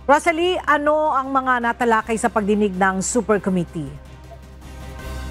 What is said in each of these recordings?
Rosalie, ano ang mga natalakay sa pagdinig ng Super Committee?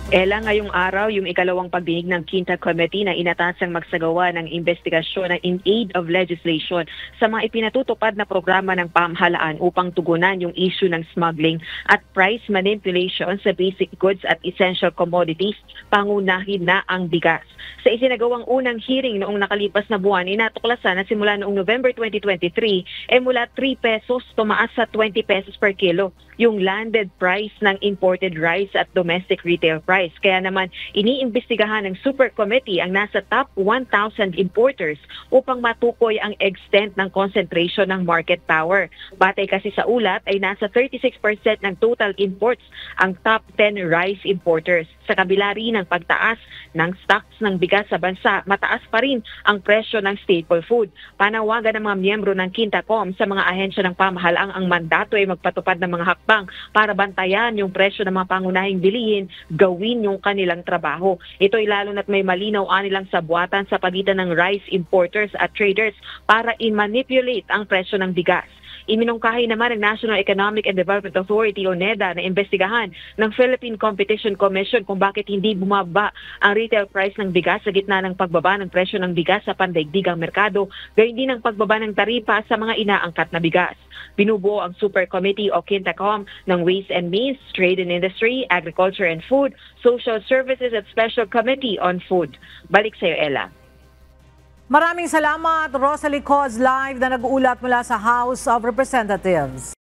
Ela, ngayong araw, yung ikalawang pagdinig ng Quinta Committee na inatasang magsagawa ng investigasyon in aid of legislation sa mga ipinatutupad na programa ng pamahalaan upang tugunan yung issue ng smuggling at price manipulation sa basic goods at essential commodities, pangunahin na ang bigas. Sa isinagawang unang hearing noong nakalipas na buwan, inatuklasan na simula noong November 2023, mula 3 pesos tumaas sa 20 pesos per kilo yung landed price ng imported rice at domestic retail price. Kaya naman, iniimbestigahan ng Super Committee ang nasa top 1,000 importers upang matukoy ang extent ng concentration ng market power. Batay kasi sa ulat ay nasa 36% ng total imports ang top 10 rice importers. Sa kabila rin ng pagtaas ng stocks ng bigas sa bansa, mataas pa rin ang presyo ng staple food. Panawagan ng mga miyembro ng Quintacom sa mga ahensya ng pamahalaang ang mandato ay magpatupad ng mga hakbang para bantayan yung presyo ng mga pangunahing bilihin, gawin yung kanilang trabaho. Ito ay lalo na't may malinaw anilang sabuatan sa pagitan ng rice importers at traders para i-manipulate ang presyo ng bigas. Iminungkahi naman ng National Economic and Development Authority o NEDA na imbestigahan ng Philippine Competition Commission kung bakit hindi bumaba ang retail price ng bigas sa gitna ng pagbaba ng presyo ng bigas sa pandaigdigang merkado, gayon din ang pagbaba ng taripa sa mga inaangkat na bigas. Binubuo ang Super Committee o Quintacom ng Ways and Means, Trade and Industry, Agriculture and Food, Social Services at Special Committee on Food. Balik sa iyo, Ella. Maraming salamat, Rosalie Coz, live na nag-uulat mula sa House of Representatives.